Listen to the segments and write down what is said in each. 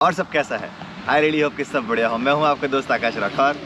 और सब कैसा है? आई रियली होप कि सब बढ़िया हो। मैं हूं आपका दोस्त आकाश राठौर।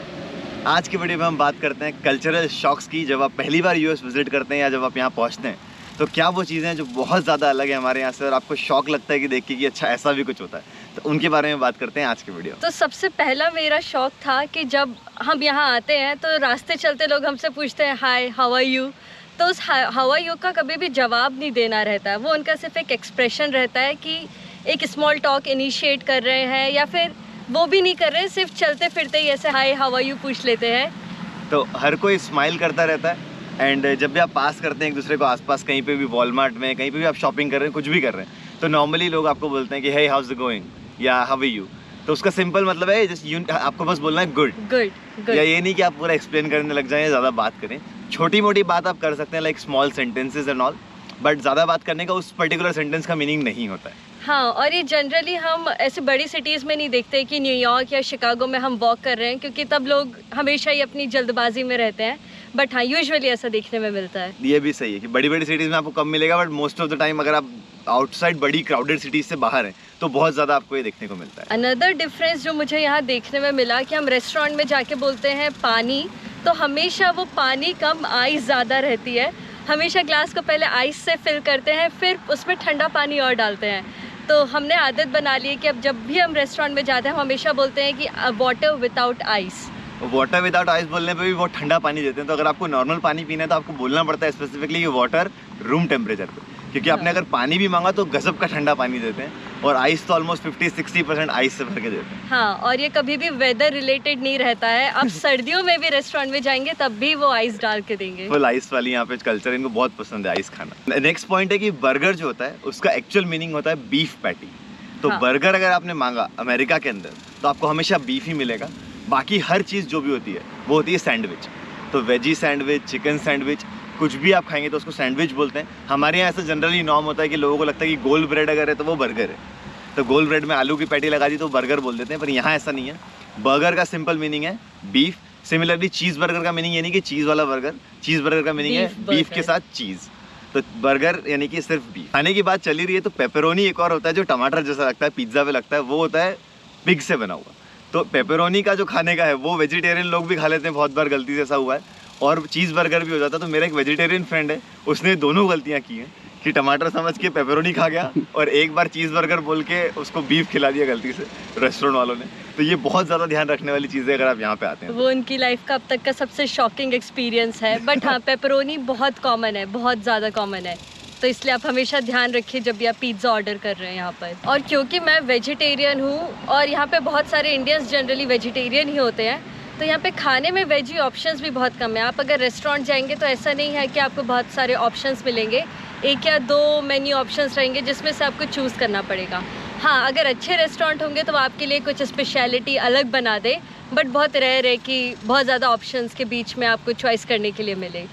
आज की वीडियो में हम बात करते हैं कल्चरल शॉक्स की। जब आप पहली बार यूएस विजिट करते हैं या जब आप यहाँ पहुँचते हैं तो क्या वो चीज़ें हैं जो बहुत ज़्यादा अलग है हमारे यहाँ से और आपको शॉक लगता है कि देख के कि अच्छा ऐसा भी कुछ होता है, तो उनके बारे में बात करते हैं आज की वीडियो। तो सबसे पहला मेरा शौक था कि जब हम यहाँ आते हैं तो रास्ते चलते लोग हमसे पूछते हैं हाय हाउ आर यू, तो उस हाउ आर यू का कभी भी जवाब नहीं देना रहता है। वो उनका सिर्फ एक एक्सप्रेशन रहता है कि एक स्मॉल टॉक इनिशिएट कर रहे हैं या फिर वो भी नहीं कर रहे हैं, सिर्फ चलते फिरते ही ऐसे हाय हाउ आर यू पूछ लेते हैं। तो हर कोई स्माइल करता रहता है एंड जब भी आप पास करते हैं एक दूसरे को आसपास, कहीं पे भी वॉलमार्ट में, कहीं पे भी आप शॉपिंग कर रहे हैं, कुछ भी कर रहे हैं, तो नॉर्मली लोग आपको बोलते हैं कि हे हाउस इट गोइंग या हाउ आर यू। तो उसका सिंपल मतलब है जस्ट आपको बस बोलना है गुड गुड। या ये नहीं कि आप पूरा एक्सप्लेन करने लग जाएं या ज़्यादा बात करें। छोटी मोटी बात आप कर सकते हैं like small sentences and all, but ज़्यादा बात करने का उस पर्टिकुलर सेंटेंस का मीनिंग नहीं होता है। हाँ, और ये जनरली हम ऐसे बड़ी सिटीज़ में नहीं देखते कि न्यूयॉर्क या शिकागो में हम वॉक कर रहे हैं, क्योंकि तब लोग हमेशा ही अपनी जल्दबाजी में रहते हैं। बट हाँ, यूजुअली ऐसा देखने में मिलता है। ये भी सही है कि बड़ी बड़ी सिटीज़ में आपको कम मिलेगा, but most of the time अगर आप आउटसाइड बड़ी क्राउडेड सिटीज़ से बाहर हैं तो बहुत ज़्यादा आपको ये देखने को मिलता है। अनदर डिफरेंस जो मुझे यहाँ देखने में मिला कि हम रेस्टोरेंट में जाके बोलते हैं पानी, तो हमेशा वो पानी कम आइस ज़्यादा रहती है। हमेशा ग्लास को पहले आइस से फिल करते हैं, फिर उसमें ठंडा पानी और डालते हैं। तो हमने आदत बना ली है कि अब जब भी हम रेस्टोरेंट में जाते हैं हम हमेशा बोलते हैं कि water without ice. Water without ice बोलने पे भी बहुत ठंडा पानी देते हैं, तो अगर आपको नॉर्मल पानी पीना है तो आपको बोलना पड़ता है स्पेसिफिकली कि वाटर रूम टेम्परेचर पे, क्योंकि आपने अगर पानी भी मांगा तो गजब का ठंडा पानी देते हैं और आइस तो ऑलमोस्ट 50-60% आइस से भर के देते हैं। हाँ, और ये कभी भी वेदर रिलेटेड नहीं रहता है। आप सर्दियों में भी रेस्टोरेंट में जाएंगे तब भी वो आइस डाल के देंगे। फुल आइस वाली यहाँ पे कल्चर, इनको बहुत पसंद है आइस खाना। नेक्स्ट पॉइंट है कि बर्गर जो होता है उसका एक्चुअल मीनिंग होता है बीफ पैटी। तो हाँ। बर्गर अगर आपने मांगा अमेरिका के अंदर तो आपको हमेशा बीफ ही मिलेगा। बाकी हर चीज़ जो भी होती है वो होती है सैंडविच। तो वेजी सैंडविच, चिकन सैंडविच, कुछ भी आप खाएंगे तो उसको सैंडविच बोलते हैं। हमारे यहाँ ऐसा जनरली नॉर्म होता है कि लोगों को लगता है कि गोल ब्रेड अगर है तो वो बर्गर है, तो गोल ब्रेड में आलू की पैटी लगा दी तो बर्गर बोल देते हैं, पर यहाँ ऐसा नहीं है। बर्गर का सिंपल मीनिंग है बीफ। सिमिलरली चीज़ बर्गर का मीनिंग ये नहीं कि चीज़ वाला बर्गर, चीज़ बर्गर का मीनिंग है बीफ के साथ चीज़। तो बर्गर यानी कि सिर्फ बीफ। खाने की बात चली रही है तो पेपरोनी एक और होता है जो टमाटर जैसा लगता है, पिज्ज़ा पे लगता है, वो होता है पिग से बना हुआ। तो पेपरोनी का जो खाने का है वो वेजिटेरियन लोग भी खा लेते हैं, बहुत बार गलती से ऐसा हुआ है, और चीज़ बर्गर भी हो जाता है। तो मेरा एक वेजिटेरियन फ्रेंड है, उसने दोनों गलतियाँ की हैं कि टमाटर समझ के पेपरोनी खा गया और एक बार चीज़ बर्गर बोल के उसको बीफ खिला दिया गलती से रेस्टोरेंट वालों ने। तो ये बहुत ज़्यादा ध्यान रखने वाली चीज़ है अगर आप यहाँ पे आते हैं। वो उनकी लाइफ का अब तक का सबसे शॉकिंग एक्सपीरियंस है। बट हाँ, पेपरोनी बहुत कॉमन है, बहुत ज़्यादा कॉमन है, तो इसलिए आप हमेशा ध्यान रखिए जब भी आप पिज़्ज़ा ऑर्डर कर रहे हैं यहाँ पर। और क्योंकि मैं वेजिटेरियन हूँ और यहाँ पे बहुत सारे इंडियंस जनरली वेजिटेरियन ही होते हैं, तो यहाँ पे खाने में वेजी ऑप्शंस भी बहुत कम है। आप अगर रेस्टोरेंट जाएंगे तो ऐसा नहीं है कि आपको बहुत सारे ऑप्शंस मिलेंगे, एक या दो मेन्यू ऑप्शंस रहेंगे जिसमें से आपको चूज़ करना पड़ेगा। हाँ, अगर अच्छे रेस्टोरेंट होंगे तो आपके लिए कुछ स्पेशलिटी अलग बना दे, बट बहुत रेयर है कि बहुत ज़्यादा ऑप्शंस के बीच में आपको चॉइस करने के लिए मिले।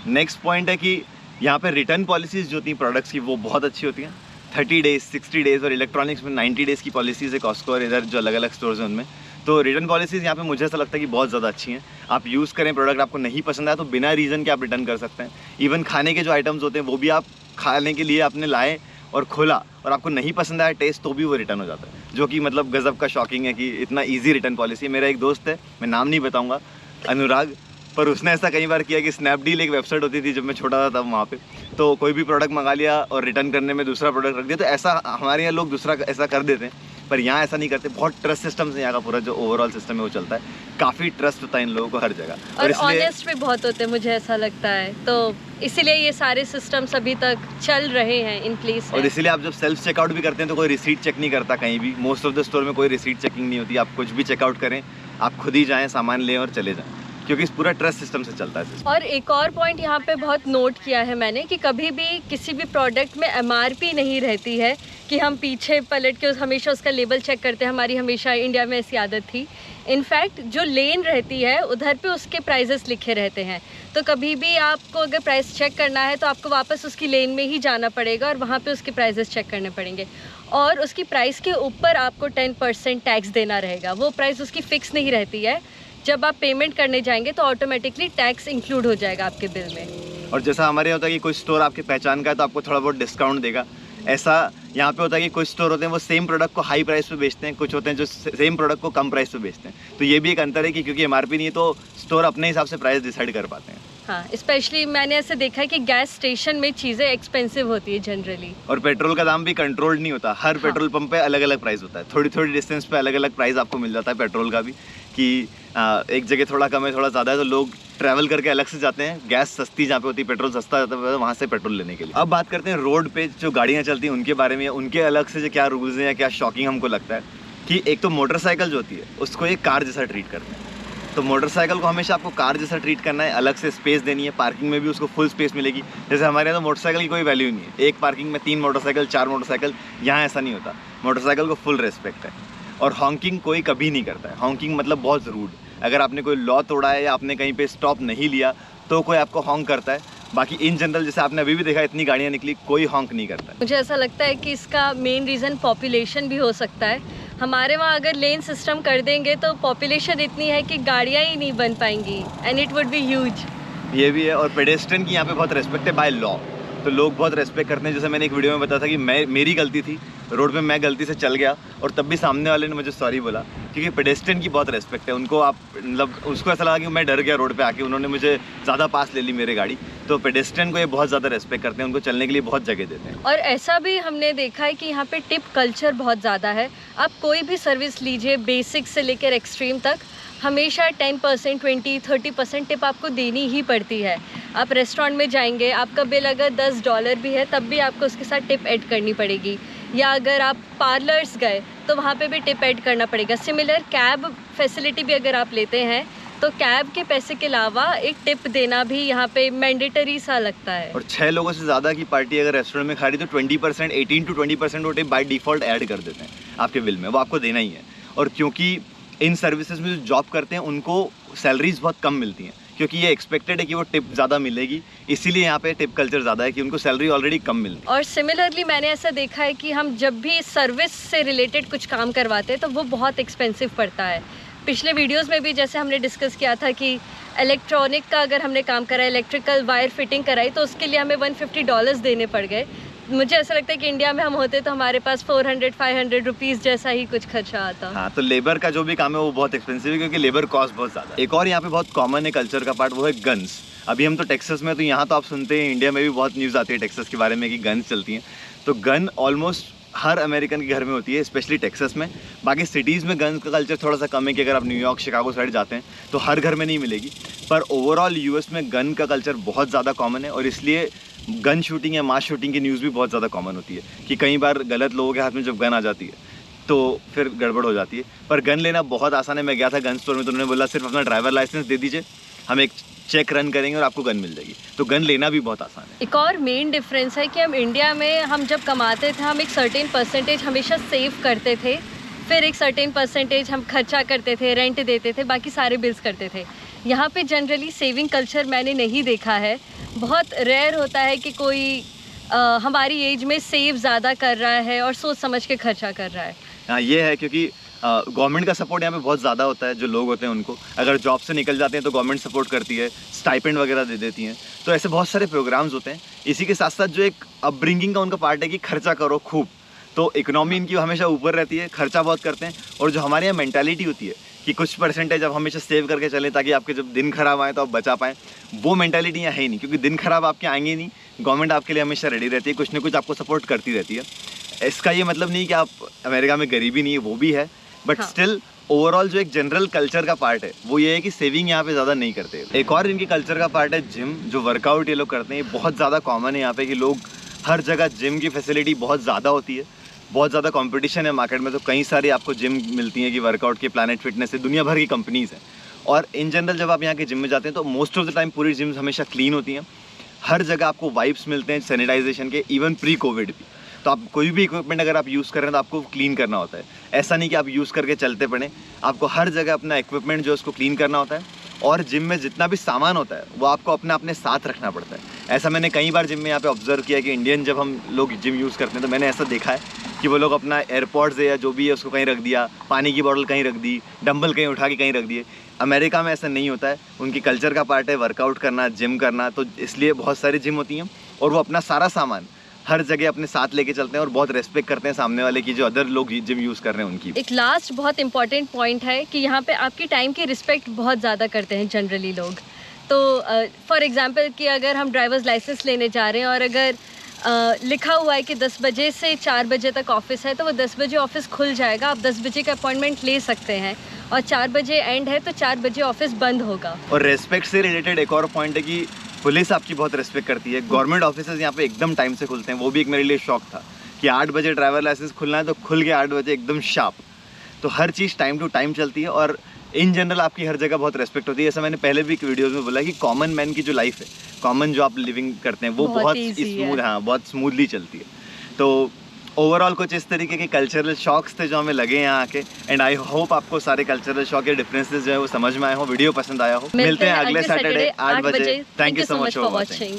नेक्स्ट पॉइंट है कि यहाँ पे रिटर्न पॉलिसीज़ जो होती हैं प्रोडक्ट्स की वो बहुत अच्छी होती हैं। 30 डेज़, 60 डेज़ और इलेक्ट्रॉनिक्स में 90 डेज़ की पॉलिसीज़ है कॉस्को और इधर जो अलग अलग स्टोर्स हैं उनमें। तो रिटर्न पॉलिसीज़ यहाँ पे मुझे ऐसा लगता है कि बहुत ज़्यादा अच्छी हैं। आप यूज़ करें, प्रोडक्ट आपको नहीं पसंद आया तो बिना रीज़न के आप रिटर्न कर सकते हैं। इवन खाने के जो आइटम्स होते हैं वो भी आप खाने के लिए आपने लाए और खोला और आपको नहीं पसंद आया टेस्ट, तो भी वो रिटर्न हो जाता है, जो कि मतलब गज़ब का शॉकिंग है कि इतना ईजी रिटर्न पॉलिसी है। मेरा एक दोस्त है, मैं नाम नहीं बताऊँगा, अनुराग, पर उसने ऐसा कई बार किया कि स्नैपडील एक वेबसाइट होती थी जब मैं छोटा था तब वहाँ पे, तो कोई भी प्रोडक्ट मंगा लिया और रिटर्न करने में दूसरा प्रोडक्ट रख दिया। तो ऐसा हमारे यहाँ लोग दूसरा ऐसा कर देते हैं, पर यहाँ ऐसा नहीं करते। बहुत ट्रस्ट सिस्टम से यहाँ का पूरा जो ओवरऑल सिस्टम है वो चलता है। काफ़ी ट्रस्ट होता है इन लोगों को हर जगह, और ऑनेस्ट भी बहुत होते हैं, मुझे ऐसा लगता है। तो इसीलिए ये सारे सिस्टम्स अभी तक चल रहे हैं, इन प्लेस। और इसीलिए आप जब सेल्फ चेकआउट भी करते हैं तो कोई रिसीट चेक नहीं करता कहीं भी। मोस्ट ऑफ द स्टोर में कोई रिसीट चेकिंग नहीं होती। आप कुछ भी चेकआउट करें, आप खुद ही जाएँ, सामान लें और चले जाएँ, क्योंकि इस पूरा ट्रस्ट सिस्टम से चलता है। और एक और पॉइंट यहाँ पे बहुत नोट किया है मैंने कि कभी भी किसी भी प्रोडक्ट में एमआरपी नहीं रहती है कि हम पीछे पलट के हमेशा उसका लेबल चेक करते हैं। हमारी हमेशा इंडिया में ऐसी आदत थी। इनफैक्ट जो लेन रहती है उधर पे उसके प्राइजेस लिखे रहते हैं, तो कभी भी आपको अगर प्राइस चेक करना है तो आपको वापस उसकी लेन में ही जाना पड़ेगा और वहाँ पे उसके प्राइजेस चेक करने पड़ेंगे। और उसकी प्राइस के ऊपर आपको 10% टैक्स देना रहेगा। वो प्राइस उसकी फ़िक्स नहीं रहती है। जब आप पेमेंट करने जाएंगे तो ऑटोमेटिकली टैक्स इंक्लूड हो जाएगा आपके बिल में। और जैसा हमारे यहाँ होता है कि कोई स्टोर आपके पहचान का है तो आपको थोड़ा बहुत डिस्काउंट देगा, ऐसा यहाँ पे होता है कि कुछ स्टोर होते हैं वो सेम प्रोडक्ट को हाई प्राइस पे बेचते हैं, कुछ होते हैं जो सेम प्रोडक्ट को कम प्राइस पे बेचते हैं। तो ये भी एक अंतर है कि क्योंकि MRP नहीं है तो स्टोर अपने हिसाब से प्राइस डिसाइड कर पाते हैं। हाँ, स्पेशली मैंने ऐसे देखा है कि गैस स्टेशन में चीज़ें एक्सपेंसिव होती है जनरली, और पेट्रोल का दाम भी कंट्रोल्ड नहीं होता, हर पेट्रोल पंप पे अलग अलग प्राइस होता है, थोड़ी थोड़ी डिस्टेंस पे अलग अलग प्राइस आपको मिल जाता है पेट्रोल का भी, कि एक जगह थोड़ा कम है थोड़ा ज़्यादा है तो लोग ट्रैवल करके अलग से जाते हैं, गैस सस्ती जहाँ पे होती है पेट्रोल सस्ता जाता है वहाँ से पेट्रोल लेने के लिए। अब बात करते हैं रोड पे जो गाड़ियाँ चलती हैं उनके बारे में, उनके अलग से जो क्या रूल्स हैं या क्या शॉकिंग हमको लगता है कि एक तो मोटरसाइकिल जो होती है उसको एक कार जैसा ट्रीट करते हैं। तो मोटरसाइकिल को हमेशा आपको कार जैसा ट्रीट करना है, अलग से स्पेस देनी है, पार्किंग में भी उसको फुल स्पेस मिलेगी। जैसे हमारे यहाँ तो मोटरसाइकिल की कोई वैल्यू नहीं है, एक पार्किंग में 3 मोटरसाइकिल 4 मोटरसाइकिल, यहाँ ऐसा नहीं होता, मोटरसाइकिल को फुल रेस्पेक्ट है। और हॉन्किंग कोई कभी नहीं करता है, हॉन्किंग मतलब बहुत रूड, अगर आपने कोई लॉ तोड़ा है या आपने कहीं पे स्टॉप नहीं लिया तो कोई आपको हॉन्क करता है, बाकी इन जनरल जैसे आपने अभी भी देखा इतनी गाड़ियाँ निकली कोई हॉन्क नहीं करता है। मुझे ऐसा लगता है कि इसका मेन रीज़न पॉपुलेशन भी हो सकता है। हमारे वहाँ अगर लेन सिस्टम कर देंगे तो पॉपुलेशन इतनी है कि गाड़ियाँ ही नहीं बन पाएंगी and it would be huge. ये भी है, और पेडेस्ट्रियन की यहाँ पे बहुत रेस्पेक्ट है बाय लॉ, तो लोग बहुत रेस्पेक्ट करते हैं। जैसे मैंने एक वीडियो में बताया था कि मेरी गलती थी, रोड पे मैं गलती से चल गया और तब भी सामने वाले ने मुझे सॉरी बोला, क्योंकि पेडेस्ट्रियन की बहुत रेस्पेक्ट है उनको। आप मतलब उसको ऐसा लगा कि मैं डर गया रोड पे आके, उन्होंने मुझे ज़्यादा पास ले ली मेरी गाड़ी, तो पेडेस्ट्रियन को ये बहुत ज़्यादा रेस्पेक्ट करते हैं, उनको चलने के लिए बहुत जगह देते हैं। और ऐसा भी हमने देखा है कि यहाँ पे टिप कल्चर बहुत ज़्यादा है। आप कोई भी सर्विस लीजिए, बेसिक से लेकर एक्सट्रीम तक, हमेशा 10%, 20, 30% टिप आपको देनी ही पड़ती है। आप रेस्टोरेंट में जाएंगे, आपका बिल अगर $10 भी है तब भी आपको उसके साथ टिप ऐड करनी पड़ेगी, या अगर आप पार्लर्स गए तो वहाँ पे भी टिप ऐड करना पड़ेगा। सिमिलर कैब फैसिलिटी भी अगर आप लेते हैं तो कैब के पैसे के अलावा एक टिप देना भी यहाँ पे मैंडेटरी सा लगता है। और 6 लोगों से ज़्यादा की पार्टी अगर रेस्टोरेंट में खा रही तो 20%, 18 to 20% वो टिप बाय डिफ़ॉल्ट ऐड कर देते हैं आपके बिल में, वो आपको देना ही है। और क्योंकि इन सर्विसेज में जो जॉब करते हैं उनको सैलरीज बहुत कम मिलती हैं, क्योंकि ये एक्सपेक्टेड है कि वो टिप ज़्यादा मिलेगी, इसीलिए यहाँ पे टिप कल्चर ज़्यादा है कि उनको सैलरी ऑलरेडी कम मिलती है। और सिमिलरली मैंने ऐसा देखा है कि हम जब भी सर्विस से रिलेटेड कुछ काम करवाते हैं तो वो बहुत एक्सपेंसिव पड़ता है। पिछले वीडियोस में भी जैसे हमने डिस्कस किया था कि इलेक्ट्रॉनिक का अगर हमने काम करा, इलेक्ट्रिकल वायर फिटिंग कराई, तो उसके लिए हमें $150 देने पड़ गए। मुझे ऐसा लगता है कि इंडिया में हम होते तो हमारे पास 400-500 रुपीज़ जैसा ही कुछ खर्चा आता। हाँ, तो लेबर का जो भी काम है वो बहुत एक्सपेंसिव है, क्योंकि लेबर कॉस्ट बहुत ज़्यादा है। एक और यहाँ पे बहुत कॉमन है कल्चर का पार्ट, वो है गन्स। अभी हम तो टेक्सास में, तो यहाँ तो आप सुनते हैं, इंडिया में भी बहुत न्यूज़ आती है टेक्सास के बारे में कि गन्स चलती हैं। तो गन ऑलमोस्ट हर अमेरिकन के घर में होती है, स्पेशली टेक्सास में। बाकी सिटीज़ में गन्स का कल्चर थोड़ा सा कम है, कि अगर आप न्यूयॉर्क, शिकागो साइड जाते हैं तो हर घर में नहीं मिलेगी, पर ओवरऑल यूएस में गन का कल्चर बहुत ज़्यादा कॉमन है। और इसलिए गन शूटिंग या मास शूटिंग की न्यूज़ भी बहुत ज़्यादा कॉमन होती है, कि कई बार गलत लोगों के हाथ में जब गन आ जाती है तो फिर गड़बड़ हो जाती है। पर गन लेना बहुत आसान है। मैं गया था गन स्टोर में तो उन्होंने बोला सिर्फ अपना ड्राइवर लाइसेंस दे दीजिए, हम एक चेक रन करेंगे और आपको गन मिल जाएगी। तो गन लेना भी बहुत आसान है। एक और मेन डिफरेंस है कि हम इंडिया में हम जब कमाते थे हम एक सर्टेन परसेंटेज हमेशा सेव करते थे, फिर एक सर्टेन परसेंटेज हम खर्चा करते थे, रेंट देते थे, बाकी सारे बिल्स करते थे। यहाँ पे जनरली सेविंग कल्चर मैंने नहीं देखा है। बहुत रेयर होता है कि कोई हमारी एज में सेव ज़्यादा कर रहा है और सोच समझ के खर्चा कर रहा है। हाँ, ये है, क्योंकि गवर्नमेंट का सपोर्ट यहाँ पे बहुत ज़्यादा होता है। जो लोग होते हैं उनको अगर जॉब से निकल जाते हैं तो गवर्नमेंट सपोर्ट करती है, स्टाइपेंड वगैरह दे देती हैं। तो ऐसे बहुत सारे प्रोग्राम्स होते हैं। इसी के साथ साथ जो एक अपब्रिंगिंग का उनका पार्ट है कि खर्चा करो खूब, तो इकोनॉमी इनकी हमेशा ऊपर रहती है, खर्चा बहुत करते हैं। और जो हमारे यहाँ मेंटालिटी होती है कि कुछ परसेंटेज आप हमेशा सेव करके चलें ताकि आपके जब दिन खराब आए तो आप बचा पाएँ, वो मेंटालिटी यहाँ है ही नहीं, क्योंकि दिन खराब आपके आएंगे नहीं। गवर्नमेंट आपके लिए हमेशा रेडी रहती है, कुछ ना कुछ आपको सपोर्ट करती रहती है। इसका ये मतलब नहीं कि आप अमेरिका में गरीबी नहीं है, वो भी है, बट स्टिल ओवरऑल जो एक जनरल कल्चर का पार्ट है वो ये है कि सेविंग यहाँ पे ज़्यादा नहीं करते। एक और इनकी कल्चर का पार्ट है जिम, जो वर्कआउट ये लोग करते हैं। ये बहुत ज़्यादा कॉमन है यहाँ पे कि लोग हर जगह जिम की फैसिलिटी बहुत ज़्यादा होती है, बहुत ज़्यादा कंपटीशन है मार्केट में। तो कई सारी आपको जिम मिलती हैं कि वर्कआउट की, प्लैनेट फिटनेस से, दुनिया भर की कंपनीज़ हैं। और इन जनरल जब आप यहाँ के जिम में जाते हैं तो मोस्ट ऑफ द टाइम पूरी जिम्स हमेशा क्लीन होती हैं। हर जगह आपको वाइप्स मिलते हैं सैनिटाइजेशन के, इवन प्री कोविड भी। तो आप कोई भी इक्विपमेंट अगर आप यूज़ कर रहे हैं तो आपको क्लीन करना होता है। ऐसा नहीं कि आप यूज़ करके चलते पड़े, आपको हर जगह अपना इक्विपमेंट जो है उसको क्लीन करना होता है। और जिम में जितना भी सामान होता है वो आपको अपने साथ रखना पड़ता है। ऐसा मैंने कई बार जिम में यहाँ पे ऑब्जर्व किया कि इंडियन जब हम लोग जिम यूज़ करते हैं तो मैंने ऐसा देखा है कि वो लोग अपना एयरपॉड्स है या जो भी है उसको कहीं रख दिया, पानी की बॉटल कहीं रख दी, डंबल कहीं उठा के कहीं रख दिए। अमेरिका में ऐसा नहीं होता है, उनकी कल्चर का पार्ट है वर्कआउट करना, जिम करना। तो इसलिए बहुत सारी जिम होती हैं और वो अपना सारा सामान हर जगह अपने साथ लेके चलते हैं और बहुत रेस्पेक्ट करते हैं सामने वाले की, जो अदर लोग जिम यूज़ कर रहे हैं उनकी। एक लास्ट बहुत इंपॉर्टेंट पॉइंट है कि यहाँ पे आपकी टाइम की रिस्पेक्ट बहुत ज़्यादा करते हैं जनरली लोग। तो फॉर एग्जांपल कि अगर हम ड्राइवर्स लाइसेंस लेने जा रहे हैं और अगर लिखा हुआ है कि 10 बजे से 4 बजे तक ऑफिस है, तो वो 10 बजे ऑफिस खुल जाएगा, आप 10 बजे का अपॉइंटमेंट ले सकते हैं, और 4 बजे एंड है तो 4 बजे ऑफिस बंद होगा। और रेस्पेक्ट से रिलेटेड एक और पॉइंट है कि पुलिस आपकी बहुत रेस्पेक्ट करती है। गवर्नमेंट ऑफिसेज यहाँ पे एकदम टाइम से खुलते हैं, वो भी एक मेरे लिए शौक था कि 8 बजे ड्राइवर लाइसेंस खुलना है तो खुल के 8 बजे एकदम शार्प। तो हर चीज़ टाइम टू टाइम चलती है और इन जनरल आपकी हर जगह बहुत रेस्पेक्ट होती है। ऐसा मैंने पहले भी एक वीडियोज़ में बोला कि कॉमन मैन की जो लाइफ है, कॉमन जो आप लिविंग करते हैं, वो बहुत स्मूथ, हाँ बहुत स्मूथली चलती है। तो ओवरऑल कुछ इस तरीके के कल्चरल शॉक्स थे जो हमें लगे यहाँ आके, एंड आई होप आपको सारे कल्चरल शॉक के डिफरेंसेस जो है वो समझ में आए हो, वीडियो पसंद आया हो। मिलते हैं अगले सैटरडे 8 बजे। Thank you so much for watching.